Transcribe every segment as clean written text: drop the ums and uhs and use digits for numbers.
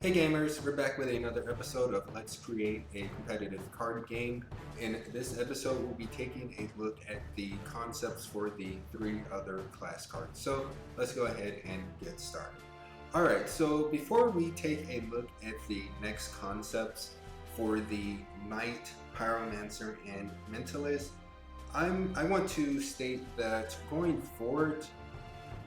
Hey gamers, we're back with another episode of Let's Create a Competitive Card Game. In this episode, we'll be taking a look at the concepts for the 3 other class cards. So let's go ahead and get started. Alright, so before we take a look at the next concepts for the Knight, Pyromancer, and Mentalist, I want to state that going forward,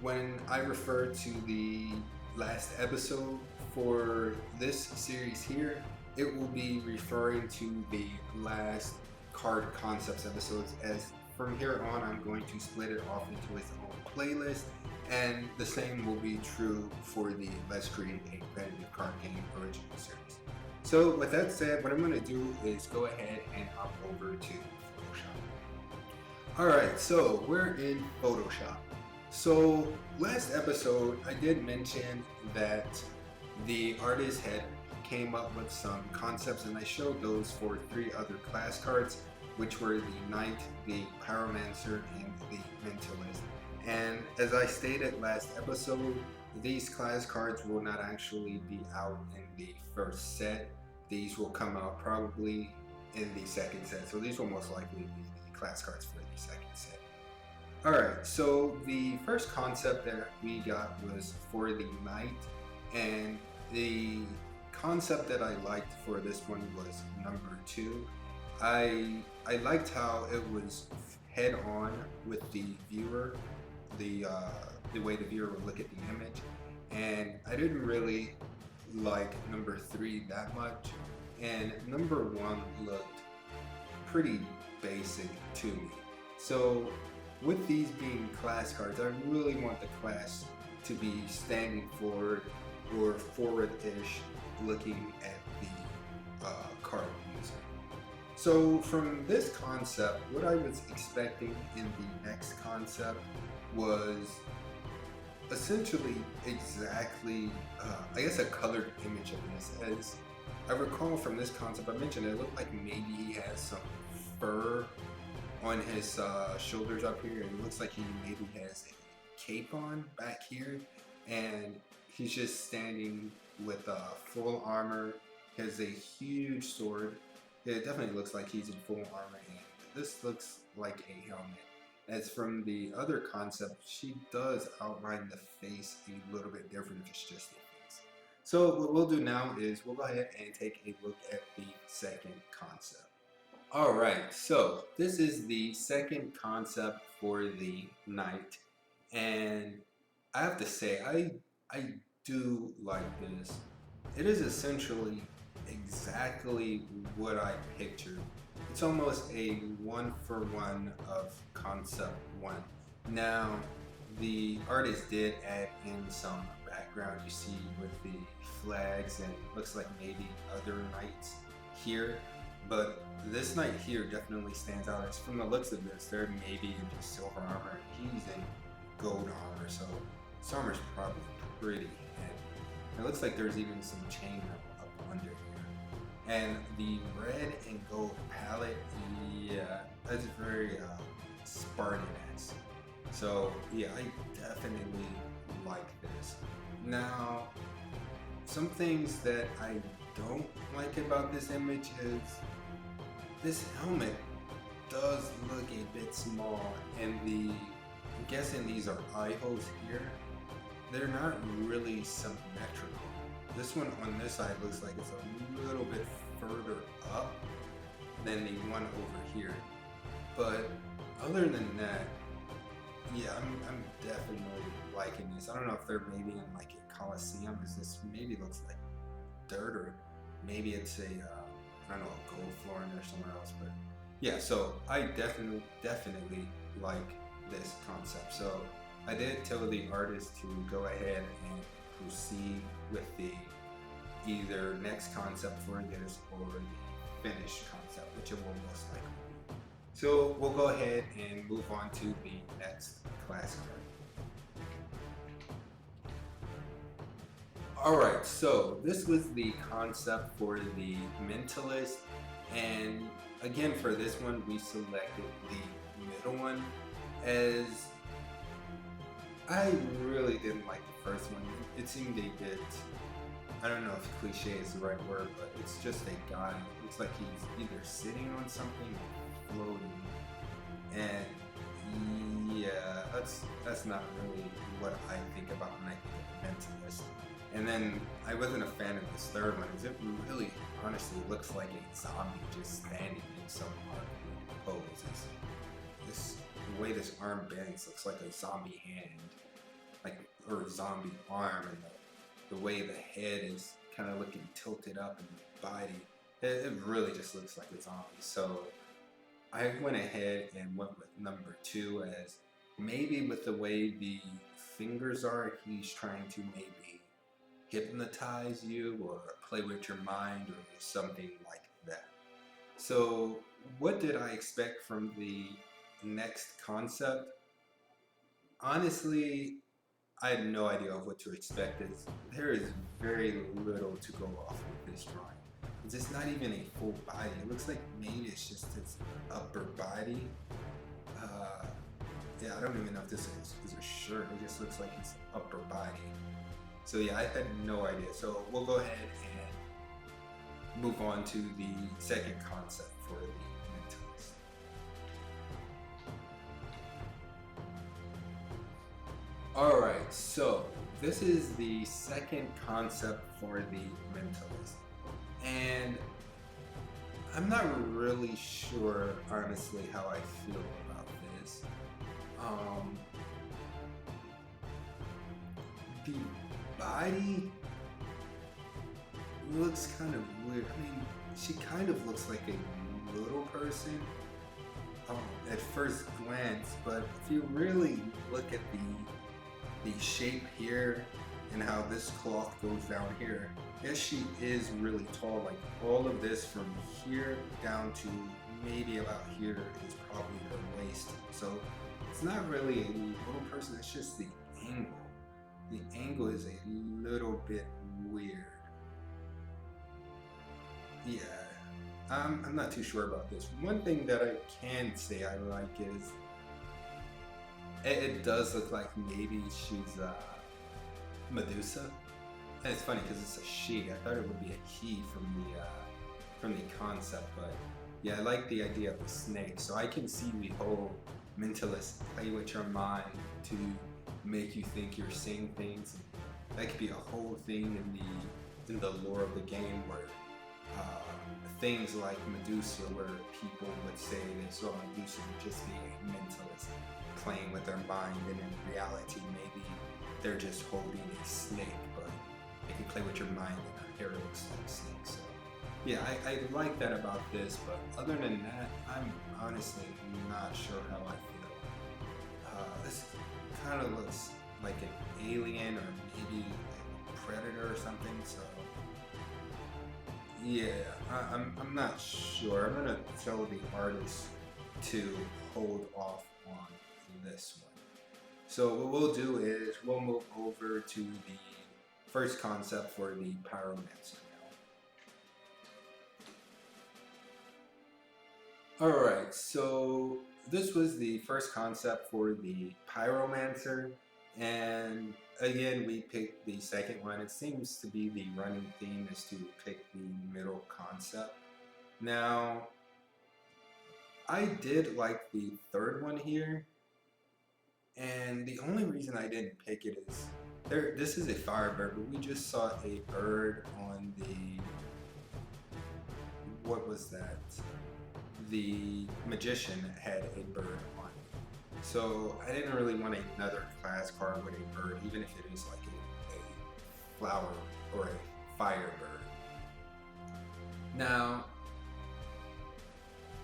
when I refer to the last episode for this series here, it will be referring to the last card concepts episodes, as from here on I'm going to split it off into its own playlist, and the same will be true for the Let's Create a Competitive Card Game original series. So with that said, what I'm going to do is go ahead and hop over to Photoshop. Alright, so we're in Photoshop. So last episode I did mention that the artist had came up with some concepts, and I showed those for 3 other class cards, which were the Knight, the Pyromancer, and the Mentalist. And as I stated last episode, these class cards will not actually be out in the first set. These will come out probably in the second set. So these will most likely be the class cards for the second set. Alright, so the first concept that we got was for the Knight, and the concept that I liked for this one was number 2. I liked how it was head on with the viewer, the way the viewer would look at the image, and I didn't really like number 3 that much, and number 1 looked pretty basic to me. So with these being class cards, I really want the class to be standing forward or forward-ish looking at the card user. So from this concept, what I was expecting in the next concept was essentially exactly, I guess, a colored image of this. As I recall from this concept, I mentioned it looked like maybe he has some fur on his shoulders up here, and it looks like he maybe has a cape on back here, and he's just standing with full armor. He has a huge sword. It definitely looks like he's in full armor, and this looks like a helmet. As from the other concept, she does outline the face a little bit different if it's just the face. So what we'll do now is we'll go ahead and take a look at the second concept. Alright, so this is the second concept for the Knight, and I have to say I do like this. It is essentially exactly what I pictured. It's almost a 1-for-1 of concept 1. Now, the artist did add in some background you see with the flags, and it looks like maybe other knights here. But this Knight here definitely stands out. As from the looks of this, they're maybe in just silver armor. He's in gold armor, so this armor's probably pretty heavy. It looks like there's even some chain up under here. And the red and gold palette, yeah, that's very Spartan-esque. So yeah, I definitely like this. Now, some things that I don't like about this image is this helmet does look a bit small, and I'm guessing these are eye holes here. They're not really symmetrical. This one on this side looks like it's a little bit further up than the one over here. But other than that, yeah, I'm definitely liking this. I don't know if they're maybe in like a Coliseum, because this maybe looks like dirt, or maybe it's a I don't know, a gold flooring or somewhere else. But yeah, so I definitely like this concept. So I did tell the artist to go ahead and proceed with the either next concept for this or the finished concept, which it will most likely be. So we'll go ahead and move on to the next class card. Alright, so this was the concept for the Mentalist, and again for this one we selected the middle one, as I really didn't like the first one. It seemed a bit I don't know if cliche is the right word, but it's just a guy. It looks like he's either sitting on something or floating. And yeah, that's not really what I think about when I think of Mentalist. And then I wasn't a fan of this third one, because it really honestly looks like a zombie just standing in some pose. This the way this arm bends looks like a zombie hand, like, or a zombie arm, and the way the head is kind of looking tilted up, and the body, it really just looks like a zombie. So I went ahead and went with number 2, as maybe with the way the fingers are, he's trying to maybe hypnotize you or play with your mind or something like that. So what did I expect from the next concept? Honestly, I had no idea of what to expect. There is very little to go off with this drawing. It's not even a full body. It looks like maybe it's just his upper body. Yeah, I don't even know if this is a shirt. It just looks like his upper body. So yeah, I had no idea. So we'll go ahead and move on to the second concept for the Mentalist. Alright, so this is the second concept for the Mentalist. And I'm not really sure, honestly, how I feel about this. The body looks kind of weird. I mean, she kind of looks like a little person at first glance, but if you really look at the shape here and how this cloth goes down here, yes, she is really tall. Like, all of this from here down to maybe about here is probably her waist. So it's not really a little person, it's just the angle. The angle is a little bit weird. Yeah, I'm not too sure about this. One thing that I can say I like is it does look like maybe she's Medusa. And it's funny because it's a she. I thought it would be a he from the concept, but yeah, I like the idea of the snake. So I can see the whole Mentalist play with your mind to make you think you're seeing things. That could be a whole thing in the lore of the game, where things like Medusa, where people would say they saw Medusa just being a Mentalist playing with their mind, and in reality maybe they're just holding a snake, but they can play with your mind and her hair looks like a snake. So yeah, I like that about this, but other than that, I'm honestly not sure how I feel. This kind of looks like an alien or maybe a predator or something, so yeah, I'm not sure. I'm gonna tell the artist to hold off on this one. So what we'll do is we'll move over to the first concept for the Pyromancer now. Alright, so this was the first concept for the Pyromancer, and again we picked the second one. It seems to be the running theme is to pick the middle concept. Now, I did like the third one here, and the only reason I didn't pick it is this is a firebird, but we just saw a bird on the, what was that? The magician had a bird on it. So I didn't really want another class card with a bird, even if it is like a flower or a firebird. Now,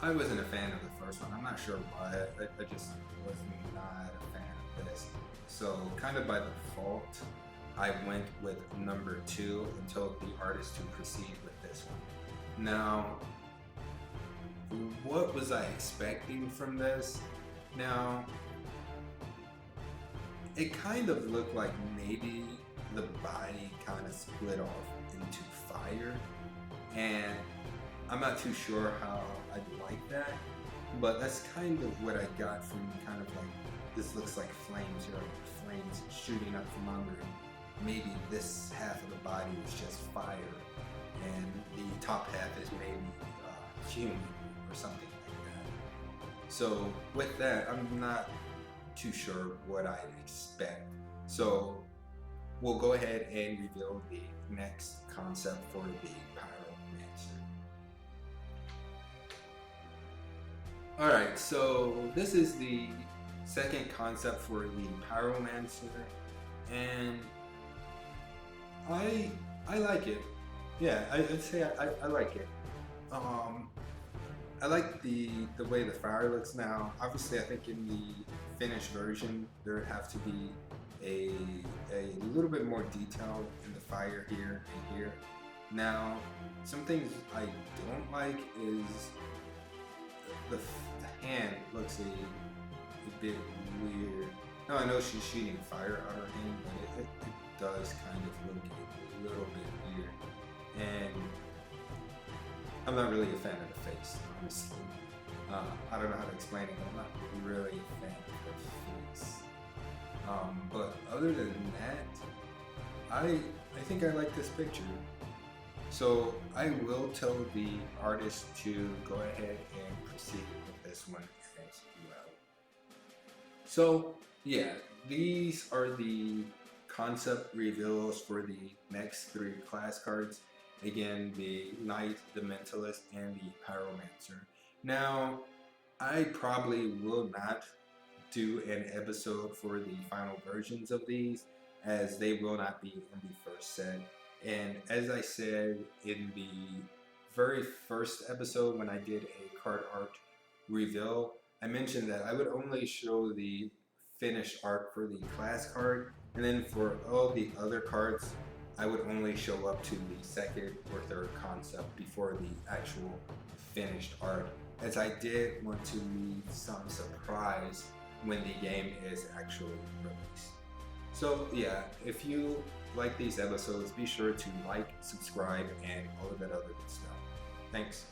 I wasn't a fan of the first one. I'm not sure why. I just was not a fan of this. So kind of by default, I went with number 2 and told the artist to proceed with this one. Now, what was I expecting from this? Now, it kind of looked like maybe the body kind of split off into fire, and I'm not too sure how I'd like that, but that's kind of what I got from kind of like, this looks like flames here, like flames shooting up from under him. maybe this half of the body is just fire and the top half is maybe human or something like that. So with that, I'm not too sure what I expect. So we'll go ahead and reveal the next concept for the pyromancer. Alright, so this is the second concept for the pyromancer, and I like it. Yeah, I'd say I like it. I like the way the fire looks now. Obviously, I think in the finished version there would have to be a little bit more detail in the fire here and here. Now, some things I don't like is the hand looks a bit weird. Now I know she's shooting fire out her hand, but it does kind of look a little bit weird. And I'm not really a fan of the face, honestly. I don't know how to explain it, but I'm not really a fan of the face. But other than that, I think I like this picture. So I will tell the artist to go ahead and proceed with this one as well. So yeah, these are the concept reveals for the next 3 class cards. Again, the Knight, the Mentalist, and the Pyromancer. Now, I probably will not do an episode for the final versions of these, as they will not be in the first set. And as I said in the very first episode when I did a card art reveal, I mentioned that I would only show the finished art for the class card, and then for all the other cards I would only show up to the second or third concept before the actual finished art, as I did want to leave some surprise when the game is actually released. So yeah, if you like these episodes, be sure to like, subscribe, and all of that other good stuff. Thanks.